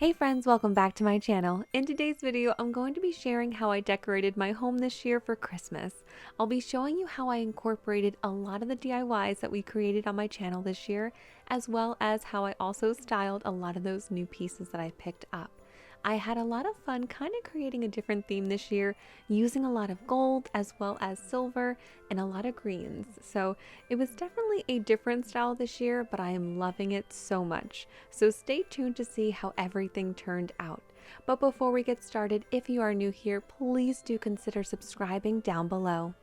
Hey friends, welcome back to my channel. In today's video, I'm going to be sharing how I decorated my home this year for Christmas. I'll be showing you how I incorporated a lot of the DIYs that we created on my channel this year, as well as how I also styled a lot of those new pieces that I picked up. I had a lot of fun kind of creating a different theme this year, using a lot of gold as well as silver and a lot of greens. So it was definitely a different style this year, but I am loving it so much. So stay tuned to see how everything turned out. But before we get started, if you are new here, please do consider subscribing down below.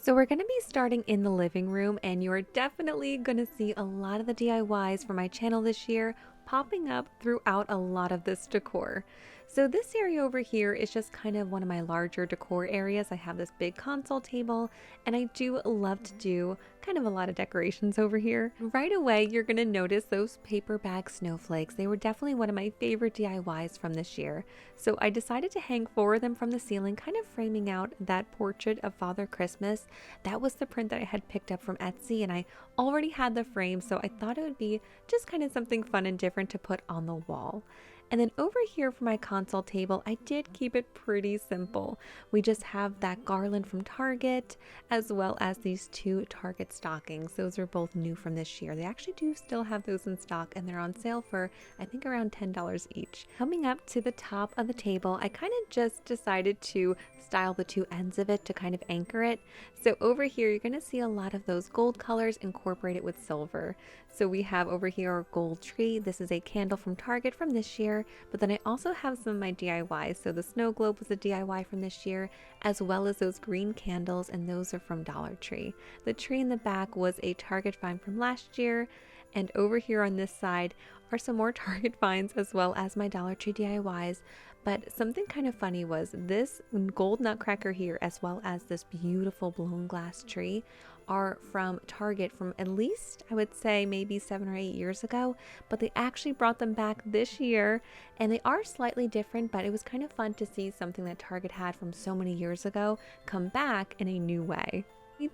So we're going to be starting in the living room, and you're definitely going to see a lot of the DIYs for my channel this year popping up throughout a lot of this decor. So this area over here is just kind of one of my larger decor areas. I have this big console table, and I do love to do kind of a lot of decorations over here. Right away, you're going to notice those paper bag snowflakes. They were definitely one of my favorite DIYs from this year. So I decided to hang 4 of them from the ceiling, kind of framing out that portrait of Father Christmas. That was the print that I had picked up from Etsy, and I already had the frame, so I thought it would be just kind of something fun and different to put on the wall. And then over here for my console table, I did keep it pretty simple. We just have that garland from Target, as well as these 2 Target stockings. Those are both new from this year. They actually do still have those in stock, and they're on sale for, I think, around $10 each. Coming up to the top of the table, I kind of just decided to style the 2 ends of it to kind of anchor it. So over here, you're going to see a lot of those gold colors incorporated with silver. So we have over here our gold tree. This is a candle from Target from this year, but then I also have some of my DIYs. So the snow globe was a DIY from this year, as well as those green candles, and those are from Dollar Tree. The tree in the back was a Target find from last year, and over here on this side are some more Target finds as well as my Dollar Tree DIYs. But something kind of funny was this gold nutcracker here, as well as this beautiful blown glass tree, are from Target from at least, I would say, maybe 7 or 8 years ago, but they actually brought them back this year, and they are slightly different, but it was kind of fun to see something that Target had from so many years ago come back in a new way.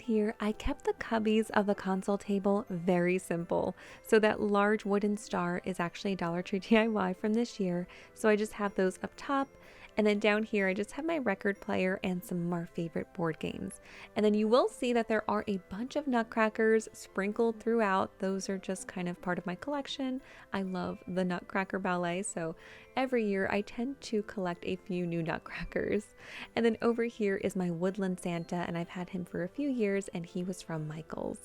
Here, I kept the cubbies of the console table very simple. So that large wooden star is actually a Dollar Tree DIY from this year. So I just have those up top. And then down here, I just have my record player and some of our favorite board games. And then you will see that there are a bunch of nutcrackers sprinkled throughout. Those are just kind of part of my collection. I love the Nutcracker ballet, so every year I tend to collect a few new nutcrackers. And then over here is my woodland Santa, and I've had him for a few years, and he was from Michael's.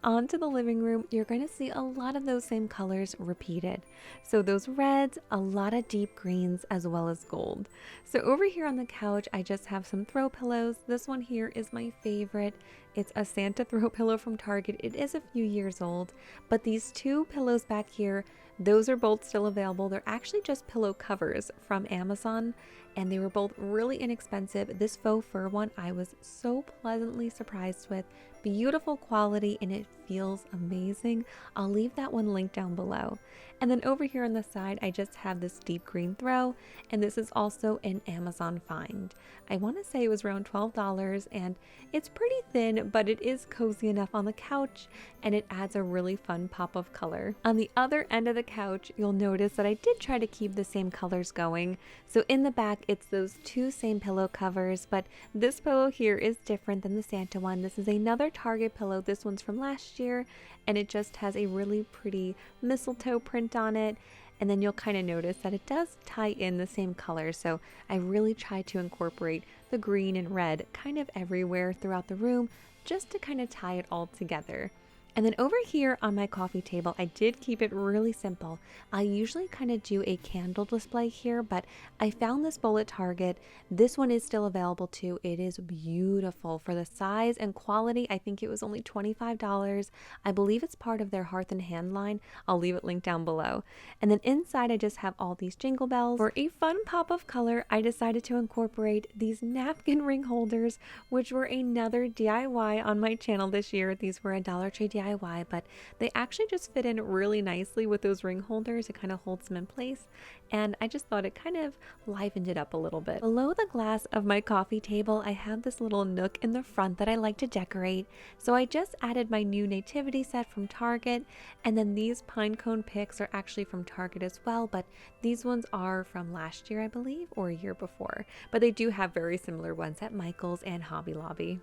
Onto the living room, you're going to see a lot of those same colors repeated. So those reds, a lot of deep greens, as well as gold. So over here on the couch, I just have some throw pillows. This one here is my favorite. It's a Santa throw pillow from Target. It is a few years old, but these 2 pillows back here, those are both still available. They're actually just pillow covers from Amazon, and they were both really inexpensive. This faux fur one I was so pleasantly surprised with. Beautiful quality, and it feels amazing. I'll leave that one linked down below. And then over here on the side, I just have this deep green throw, and this is also an Amazon find. I want to say it was around $12, and it's pretty thin, but it is cozy enough on the couch, and it adds a really fun pop of color. On the other end of the couch, you'll notice that I did try to keep the same colors going. So in the back, it's those 2 same pillow covers, but this pillow here is different than the Santa one. This is another Target pillow. This one's from last year, and it just has a really pretty mistletoe print on it. And then you'll kind of notice that it does tie in the same color. So I really try to incorporate the green and red kind of everywhere throughout the room, just to kind of tie it all together. And then over here on my coffee table, I did keep it really simple. I usually kind of do a candle display here, but I found this bowl at Target. This one is still available too. It is beautiful for the size and quality. I think it was only $25. I believe it's part of their Hearth and Hand line. I'll leave it linked down below. And then inside, I just have all these jingle bells. For a fun pop of color, I decided to incorporate these napkin ring holders, which were another DIY on my channel this year. These were a Dollar Tree DIY DIY, but they actually just fit in really nicely with those ring holders. It kind of holds them in place, and I just thought it kind of livened it up a little bit. Below the glass of my coffee table, I have this little nook in the front that I like to decorate. So I just added my new nativity set from Target, and then these pine cone picks are actually from Target as well, but these ones are from last year, I believe, or a year before. But they do have very similar ones at Michael's and Hobby Lobby.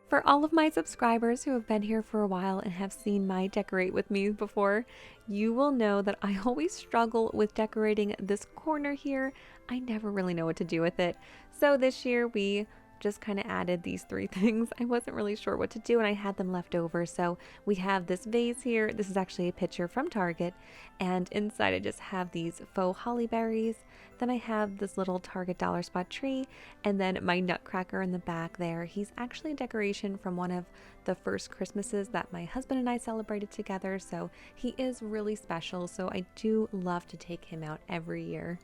For all of my subscribers who have been here for a while and have seen my decorate with me before, you will know that I always struggle with decorating this corner here. I never really know what to do with it. So this year we just kind of added these three things. I wasn't really sure what to do and I had them left over. So we have this vase here. This is actually a picture from Target, and inside I just have these faux holly berries. Then I have this little Target dollar spot tree, and then my Nutcracker in the back there. He's actually a decoration from one of the first Christmases that my husband and I celebrated together, so he is really special. So I do love to take him out every year.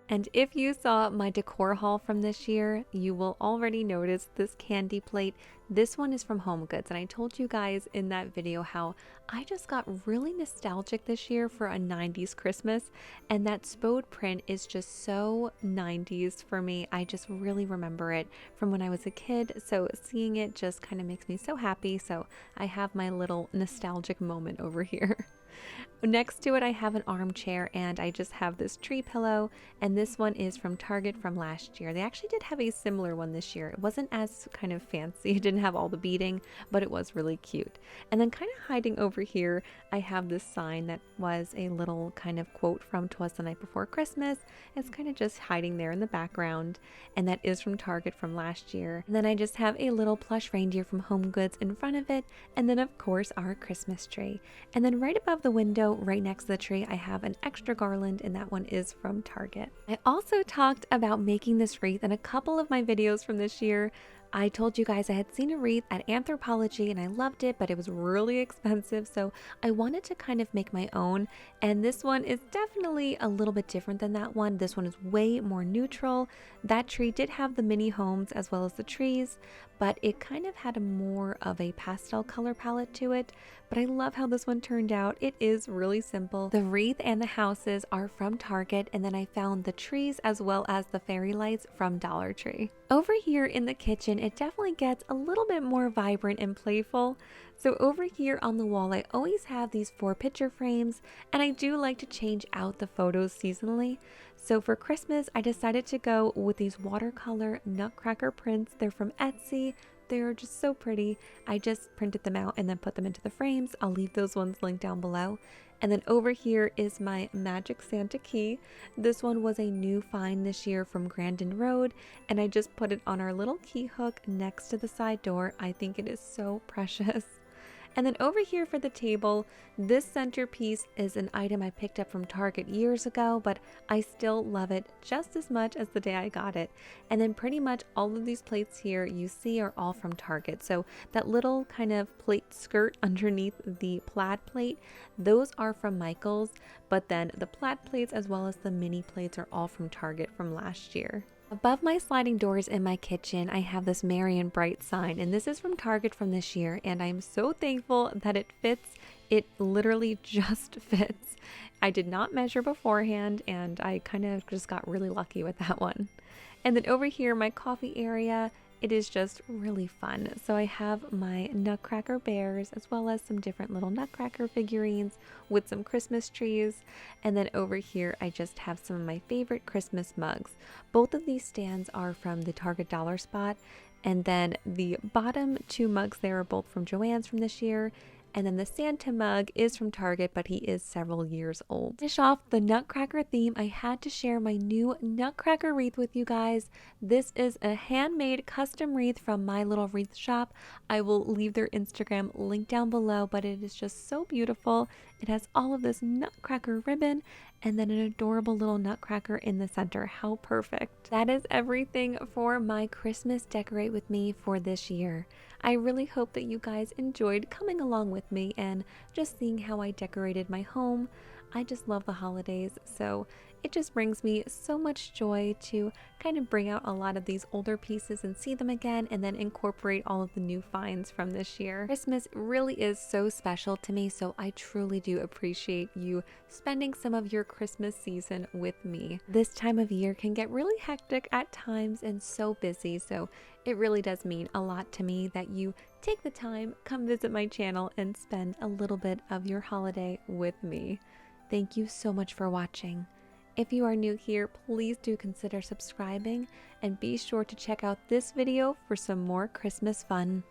And if you saw my decor haul from this year, you will already notice this candy plate. This one is from Home Goods, and I told you guys in that video how I just got really nostalgic this year for a 90s Christmas, and that spode print is just so 90s for me. I just really remember it from when I was a kid, so seeing it just kind of makes me so happy. So I have my little nostalgic moment over here. Next to it, I have an armchair, and I just have this tree pillow, and this one is from Target from last year. They actually did have a similar one this year. It wasn't as kind of fancy. It didn't have all the beading, but it was really cute. And then kind of hiding over here, I have this sign that was a little kind of quote from 'Twas the Night Before Christmas. It's kind of just hiding there in the background, and that is from Target from last year. And then I just have a little plush reindeer from Home Goods in front of it, and then of course our Christmas tree. And then right above the window, right next to the tree, I have an extra garland, and that one is from Target. I also talked about making this wreath in a couple of my videos from this year. I told you guys I had seen a wreath at Anthropologie and I loved it, but it was really expensive, so I wanted to kind of make my own, and this one is definitely a little bit different than that one. This one is way more neutral. That tree did have the mini homes as well as the trees, but it kind of had a more of a pastel color palette to it. But I love how this one turned out. It is really simple. The wreath and the houses are from Target, and then I found the trees as well as the fairy lights from Dollar Tree. Over here in the kitchen, it definitely gets a little bit more vibrant and playful. So over here on the wall, I always have these 4 picture frames, and I do like to change out the photos seasonally. So for Christmas, I decided to go with these watercolor Nutcracker prints. They're from Etsy. They're just so pretty. I just printed them out and then put them into the frames. I'll leave those ones linked down below. And then over here is my Magic Santa key. This one was a new find this year from Grandin Road, and I just put it on our little key hook next to the side door. I think it is so precious. And then over here for the table, this centerpiece is an item I picked up from Target years ago, but I still love it just as much as the day I got it. And then pretty much all of these plates here you see are all from Target. So that little kind of plate skirt underneath the plaid plate, those are from Michael's, but then the plaid plates as well as the mini plates are all from Target from last year. Above my sliding doors in my kitchen, I have this Merry and Bright sign, and this is from Target from this year, and I'm so thankful that it fits. It literally just fits. I did not measure beforehand, and I kind of just got really lucky with that one. And then over here, my coffee area, it is just really fun. So I have my Nutcracker bears as well as some different little Nutcracker figurines with some Christmas trees. And then over here I just have some of my favorite Christmas mugs. Both of these stands are from the Target Dollar Spot, and then the bottom 2 mugs there are both from Joann's from this year. And then the Santa mug is from Target, but he is several years old. To finish off the Nutcracker theme, I had to share my new Nutcracker wreath with you guys. This is a handmade custom wreath from My Little Wreath Shop. I will leave their Instagram link down below, but it is just so beautiful. It has all of this Nutcracker ribbon and then an adorable little Nutcracker in the center. How perfect. That is everything for my Christmas decorate with me for this year. I really hope that you guys enjoyed coming along with me and just seeing how I decorated my home. I just love the holidays, so it just brings me so much joy to kind of bring out a lot of these older pieces and see them again, and then incorporate all of the new finds from this year. Christmas really is so special to me, so I truly do appreciate you spending some of your Christmas season with me. This time of year can get really hectic at times and so busy, so it really does mean a lot to me that you take the time, come visit my channel, and spend a little bit of your holiday with me. Thank you so much for watching. If you are new here, please do consider subscribing, and be sure to check out this video for some more Christmas fun.